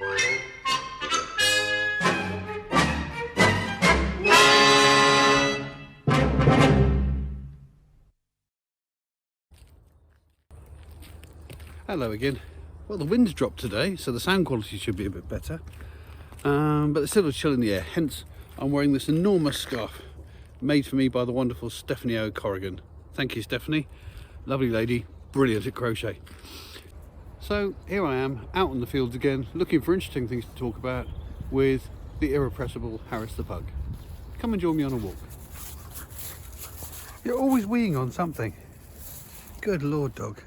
Hello again. Well, the wind's dropped today, so the sound quality should be a bit better, but there's still a chill in the air, hence I'm wearing this enormous scarf made for me by the wonderful Stefanie Ó Corragáin. Thank you, Stephanie. Lovely lady, brilliant at crochet. So here I am out in the fields again, looking for interesting things to talk about with the irrepressible Harris the Pug. Come and join me on a walk. You're always weeing on something. Good lord, dog.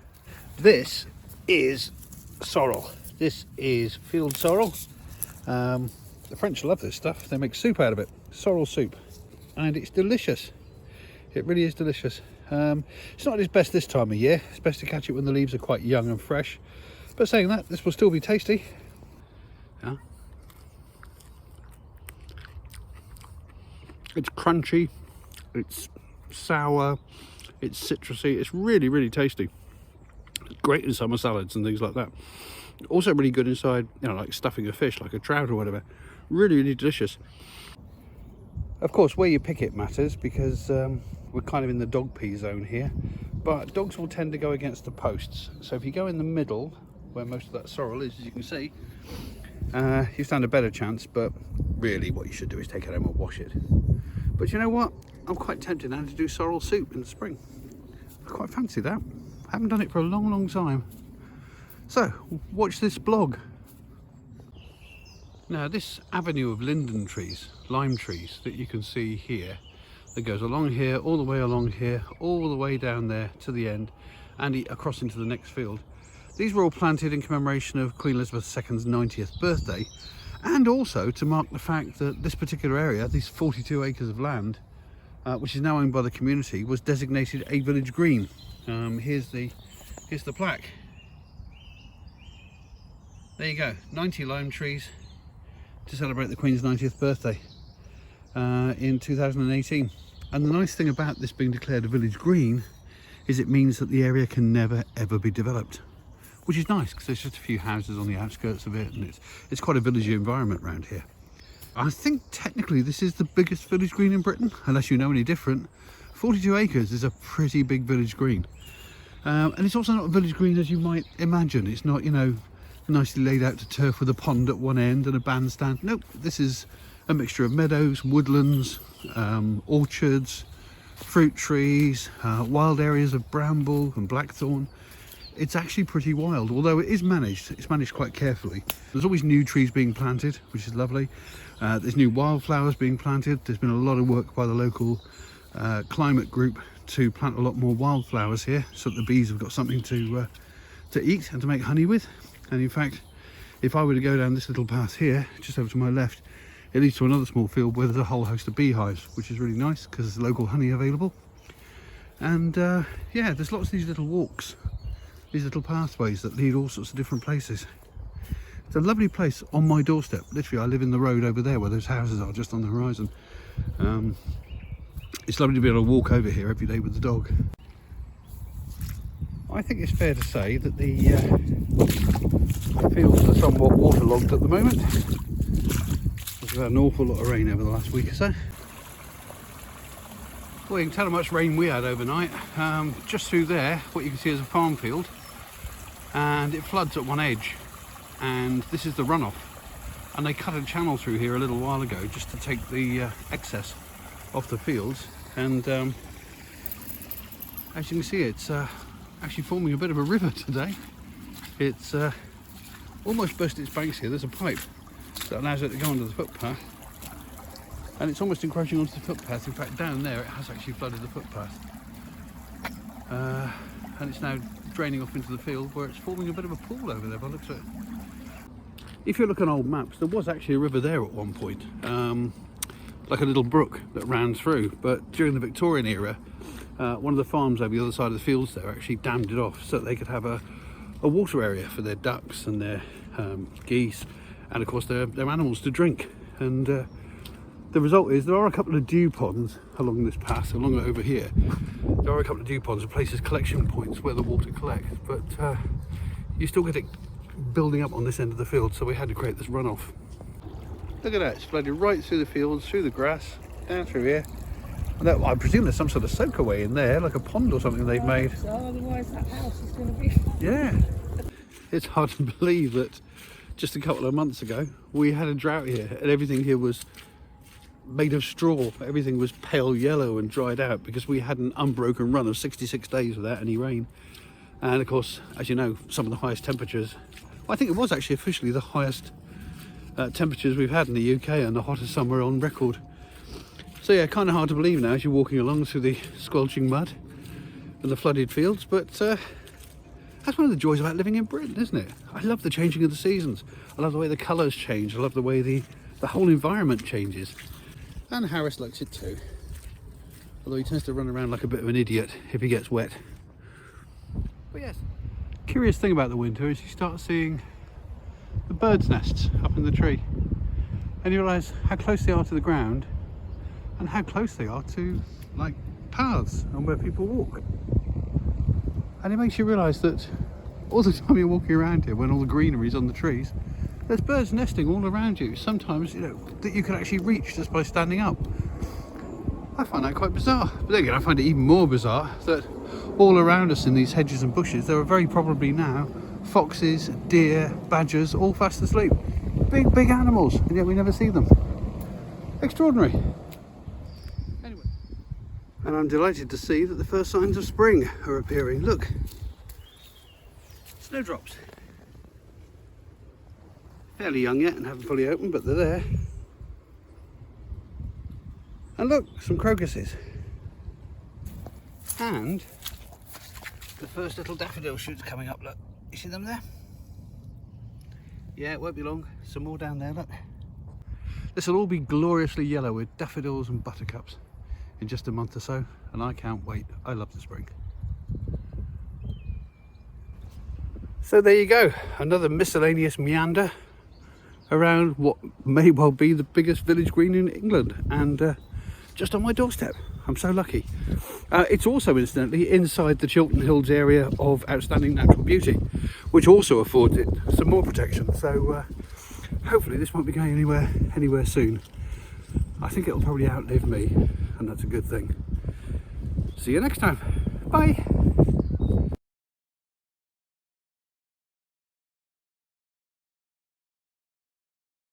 This is sorrel. This is field sorrel. The French love this stuff. They make soup out of it, sorrel soup, and it's delicious. It really is delicious. It's not at its best this time of year. It's best to catch it when the leaves are quite young and fresh, but saying that, this will still be tasty. Yeah. It's crunchy, it's sour, it's citrusy, it's really, really tasty. Great in summer salads and things like that. Also really good inside, you know, like stuffing a fish, like a trout or whatever. Really, really delicious. Of course, where you pick it matters, because we're kind of in the dog pea zone here, but dogs will tend to go against the posts. So if you go in the middle, where most of that sorrel is, as you can see, you stand a better chance, but really what you should do is take it home and wash it. But you know what? I'm quite tempted now to do sorrel soup in the spring. I quite fancy that. I haven't done it for a long, long time. So, watch this blog. Now, this avenue of linden trees, lime trees, that you can see here, that goes along here, all the way along here, all the way down there to the end, and across into the next field. These were all planted in commemoration of Queen Elizabeth II's 90th birthday, and also to mark the fact that this particular area, these 42 acres of land, which is now owned by the community, was designated a village green. Here's the plaque. There you go, 90 lime trees to celebrate the Queen's 90th birthday in 2018. And the nice thing about this being declared a village green is it means that the area can never ever be developed, which is nice because there's just a few houses on the outskirts of it, and it's quite a villagey environment around here. I think technically this is the biggest village green in Britain, unless you know any different. 42 acres is a pretty big village green. And it's also not a village green as you might imagine. It's not, you know, nicely laid out to turf with a pond at one end and a bandstand. Nope, this is a mixture of meadows, woodlands, orchards, fruit trees, wild areas of bramble and blackthorn. It's actually pretty wild, although it is managed. It's managed quite carefully. There's always new trees being planted, which is lovely. There's new wildflowers being planted. There's been a lot of work by the local climate group to plant a lot more wildflowers here, so that the bees have got something to eat and to make honey with. And in fact, if I were to go down this little path here, just over to my left, it leads to another small field where there's a whole host of beehives, which is really nice because there's local honey available. And yeah, there's lots of these little walks, these little pathways that lead all sorts of different places. It's a lovely place on my doorstep. Literally, I live in the road over there where those houses are, just on the horizon. It's lovely to be able to walk over here every day with the dog. I think it's fair to say that the fields are somewhat waterlogged at the moment. We've had an awful lot of rain over the last week or so. Well, you can tell how much rain we had overnight. Just through there, what you can see is a farm field, and it floods at one edge, and this is the runoff. And they cut a channel through here a little while ago just to take the excess off the fields, and as you can see, it's actually forming a bit of a river today. It's almost burst its banks here. There's a pipe that allows it to go onto the footpath, and it's almost encroaching onto the footpath. In fact, down there it has actually flooded the footpath, and it's now draining off into the field, where it's forming a bit of a pool over there by the looks of it. If you look at old maps, there was actually a river there at one point, like a little brook that ran through, but during the Victorian era, one of the farms over the other side of the fields there actually dammed it off so that they could have a water area for their ducks and their geese, and of course their animals to drink. And the result is there are a couple of dew ponds along this path, along over here. There are a couple of dew ponds and places, collection points where the water collects, but you still get it building up on this end of the field, so we had to create this runoff. Look at that, it's flooded right through the fields, through the grass, down through here. And that, I presume there's some sort of soakaway in there, like a pond or something they've made. So otherwise that house is going to be... Yeah. It's hard to believe that just a couple of months ago we had a drought here and everything here was made of straw. Everything was pale yellow and dried out because we had an unbroken run of 66 days without any rain. And of course, as you know, some of the highest temperatures, well, I think it was actually officially the highest temperatures we've had in the UK and the hottest summer on record. So yeah, kind of hard to believe now as you're walking along through the squelching mud and the flooded fields, but that's one of the joys about living in Britain, isn't it? I love the changing of the seasons. I love the way the colours change. I love the way the whole environment changes. And Harris likes it too. Although he tends to run around like a bit of an idiot if he gets wet. But yes, curious thing about the winter is you start seeing the birds' nests up in the tree. And you realise how close they are to the ground and how close they are to like paths and where people walk. And it makes you realise that all the time you're walking around here, when all the greenery's on the trees, there's birds nesting all around you. Sometimes, you know, that you can actually reach just by standing up. I find that quite bizarre. But then again, I find it even more bizarre that all around us in these hedges and bushes, there are very probably now foxes, deer, badgers, all fast asleep. Big, big animals, and yet we never see them. Extraordinary. Anyway. And I'm delighted to see that the first signs of spring are appearing. Look, snowdrops. Fairly young yet and haven't fully opened, but they're there. And look, some crocuses. And the first little daffodil shoots coming up, look. You see them there? Yeah, it won't be long. Some more down there, look. This will all be gloriously yellow with daffodils and buttercups in just a month or so, and I can't wait. I love the spring. So there you go, another miscellaneous meander around what may well be the biggest village green in England, and just on my doorstep. I'm so lucky. It's also incidentally inside the Chiltern Hills area of outstanding natural beauty, which also affords it some more protection. So hopefully this won't be going anywhere soon. I think it'll probably outlive me, and that's a good thing. See you next time. Bye.